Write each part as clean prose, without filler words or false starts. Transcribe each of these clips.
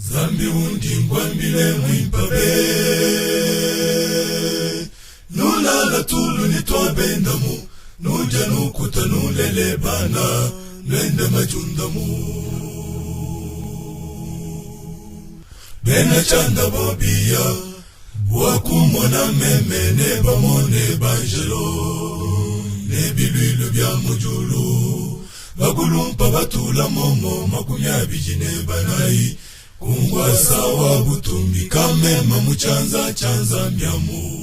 Zambi undingwa mbile mwimpabe Nula la tulu ni bendamu Nuja nukuta nulele bana Nwende majundamu Bena chanda bobia Wakumona meme neba mone banjelo Nebiluilu bya mujulu Bagulumpa batula momo makumya bijine banai Kungwa sawa butumbi kamema muchanza chanza myamu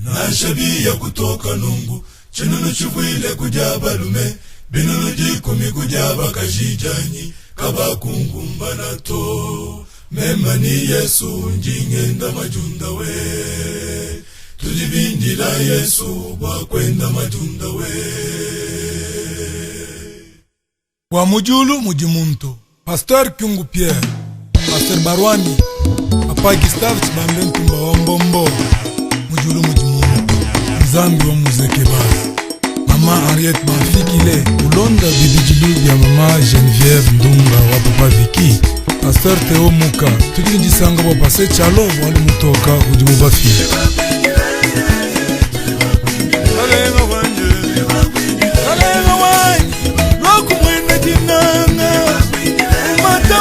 Na shabia kutoka nungu Chinunu chufwile kujaba lume Binunu jikumi kujaba kashijanyi Kaba kungumba na to Mema ni Yesu njingenda majunda we Tujibindila Yesu wakwenda majunda we Wa mujulu mujimuntu Pastor Kyungu Pierre Pastor Barwani Papa Gustave Chibambe Ntumba wa Mbombo Mujulu mujimuntu Mzambi wa muzeke basi Mama Henriette Banfikile Ulonda bibijilu ya Mama Geneviève Ndunga wa Papa Viki Pastor Theo Muka Tudili njisanga wa pase chalo wali mutoka ujimuba fili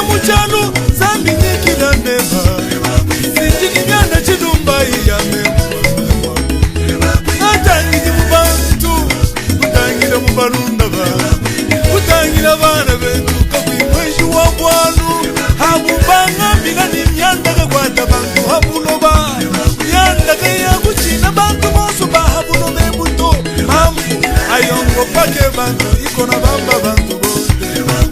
Muchalo zambi nikila neva Sijini nyanda chidumba iya mewa Atangidi mubantu Utangida mubarunda ba Utangida bana bentu Kakwimweshi wa bwalu Habubanga mbina ni myanda kakwata bantu Habuloba Myanda kaya kuchina bantu Mosuba habulobe buto Mamu ayongo pake bantu Ikona bamba bantu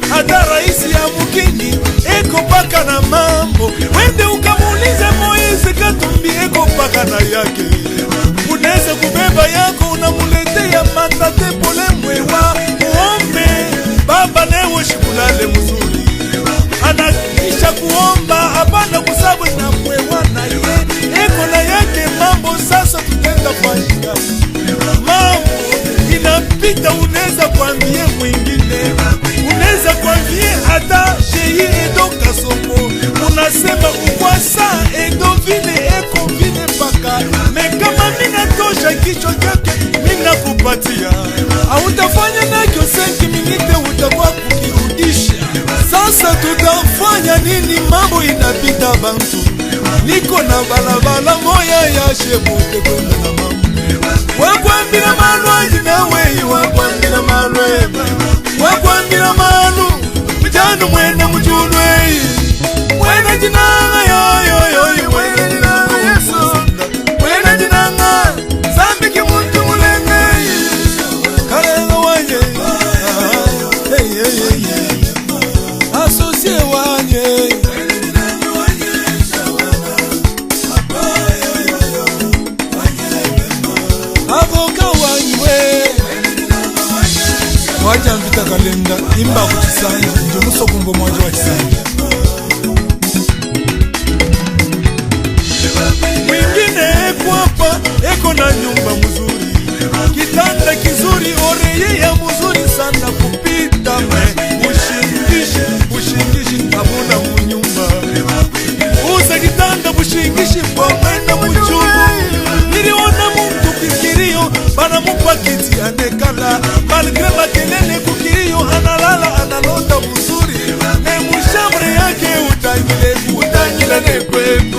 Hata raisi ya mukini Eko paka na mambo Wende ukamulize Moise Katumbi Eko paka na yake Uneze kubeba yako Unamuletea matate pole mwewa Muombe Baba newe shikulale mzuri Anakisha kuomba Hapana kusabu na mwewa na ye Eko na yake mambo Sasa tutenda kwa shika Mambo inapita Uneza kuambie mwingine Uneza kuambie hata Shei edo kasongo Unasema ukwasa edo vile eko vile paka Mekama mina tosha kicho chake Mina kupatia Hautafanya nakyo senki minite utakuwa kukirudisha Sasa tutafanya nini mambo inapita bantu Niko na balabala moya ya shebute kwenda na mamu Wakwambila manu ajina wei Wakwambila manu eba Wakwambila manu Mjanu mwena mjulwei Mwena jinanga yo Mwena jinanga Yesu Mwena jinanga Zambi kimuntu mulenge Karenga wanye Asosie wanye Avoka wanywe Waja mpita kalenda Imba kuchisanga Njomuso kumbo mwaja wa chisanga Mwingine eko hapa Eko na nyumba mzuri Kitanda kizuri Oreye ya mzuri sana kupita Bushingishi Abuna munyumba Uza kitanda bushingishi Kwa mwenda mchubu Niliona mtu kikirio Bana mupakiti anekala Malgré makelele kukirio Analala analota mzuri Ne mushamre yake utangile nekweku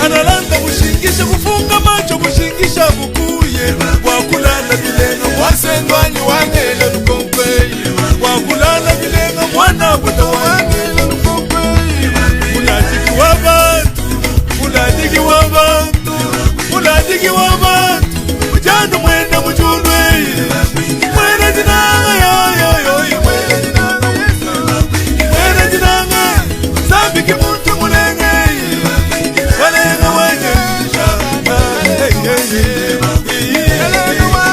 Analanda bushingisha kufunga macho bushingisha bukuye Wakulanda bilenga wasendwanyi wangele lukompe Wakulanda bilenga mwana buta wangele lukompe Uladiki wabantu Uladiki wabantu Uladiki wabantu Ujanu mwenda mjulwe Mwena jinanga yo Mwena jinanga Mwena jinanga Zambi kimuntu mulenge Kalenga wanye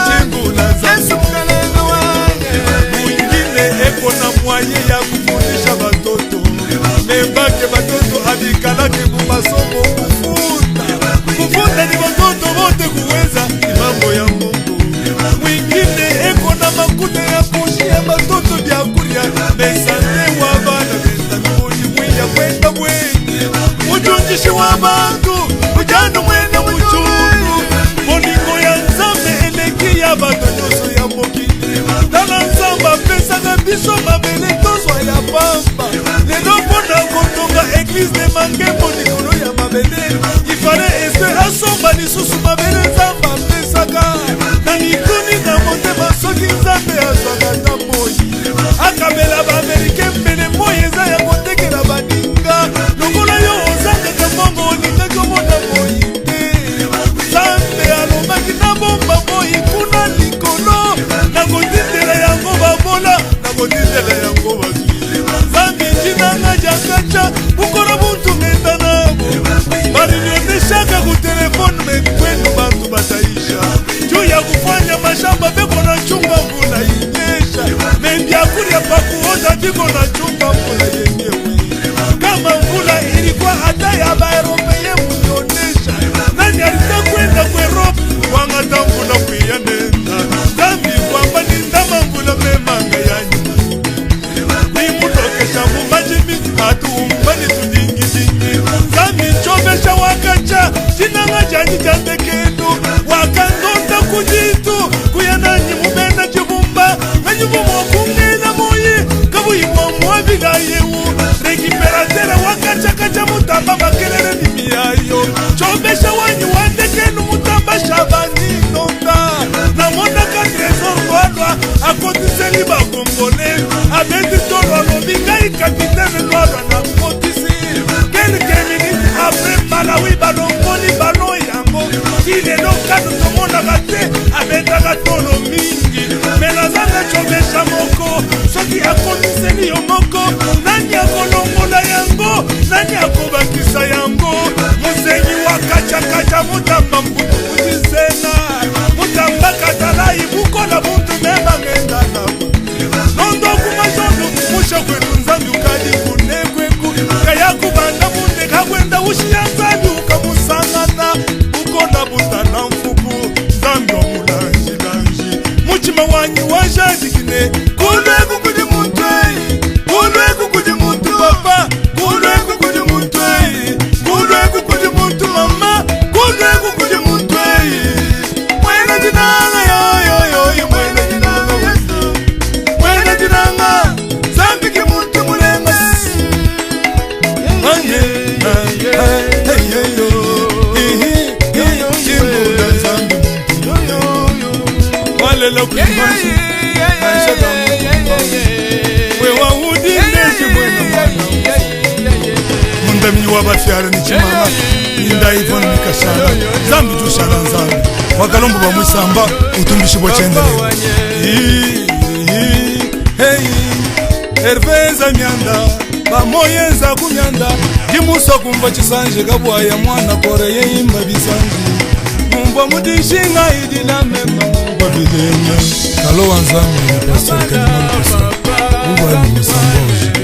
Chinguna Yesu kalenga wanye Mwingine eko na mwaye ya kufundisha batoto Membake batoto abikalake mumasomo Kufuta ni batoto wote kuweza Mambo ya Mungu Mwingine eko na makuta ya kushia batoto vya kuria Mesante wa bana mujishi wa bantu ujana mwene muchulu moningo ya nzambe eleki ya bato nyonso ya mokili tala nzamba apesaka biso mabele tozwa ya pamba lelo mpona kotonga eglise de mangembo likolo ya mabele ifale ese asomba lisusu mabele nzamba apesaka na mituni na motema soki nzambe azwaka ta moi akabela baamerike mbele moi eza ya kotekela baninga lokola yo ozangaka mbongo olingaki omona moi te nzambe alobaki nabomba moi kuna likolo nakotindela yango babola nakotindela yango bazwi nzambe ntinanga jangaca bukola buntu menda nabo barinioneshaka kutelefone mekwenu bantu bataisha juu ya kufanya mashamba beko na chunga mvula inyesha membiakuli ya pakuoza biko na chunga mvula yenyewe kama mvula ilikuwa hata ya baeropeye munionesha nani alitakwenda kwerope wangata mvula kuiyanenda zambi kwamba ni ndama mvula memanga yanyu nimutokesha mumajimi hatuumbani tudingidingi zambi nchobesha wakacha chinanga janyi jandekedu wakandonda kujitu kuyananyi mumena chibumba menyubumo kungena moyi kabuyimwa mwabila yewu rekiperatera wakachakacha mutamba makelele nimiyayo chobesha wanyi wandekenu mutamba shabani nonda namona ka tresor lwalwa akotiseli bakongole abeti tolwa lobingai kapitene lwalwa na kotisi kelke minute apres malawi balongoli balo yango ilelo kadu tomonaka te abetaka tolo mingi melazanga chobesha moko soki akotiseli yo moko nani akolongola yango nani akobakisa yango muzenyi wakachakacha mutamba mbutukutizena mutamba katalai bukola buntu membangenda nabo nondokumajondo mumusha kwetu nzambi ukadi kunekweku kayakubanda munde kakwenda ushiya nzambi ukamusangana ukola butana mfuku nzambi omulanjilanji muchima wanyi wajadikine kulweku kudi muntwei kulweku kudi muntu papa kulweku kudi muntwei kulweku kudi muntu mama kulweku kudi muntwei mwena jinanga yoyoyo mwena jinanga yesu mwena jinanga zambi ki muntu mulenga walela kuimashi maisha wewa udinesi mwena mwana mundamini wabafyara ni chimama inda ivona mikashana zambi tushana nzambi wakalombo bamwisamba utumbishi bochendeleo erveza myanda bamoyenza kumyanda jimusa kumva chisanje kabwaya mwana kore yeimba bisanje mumva mudishinga idina mema mumva bilenya kalo wanzambi ni pastor kanimani pastor ubali msamboji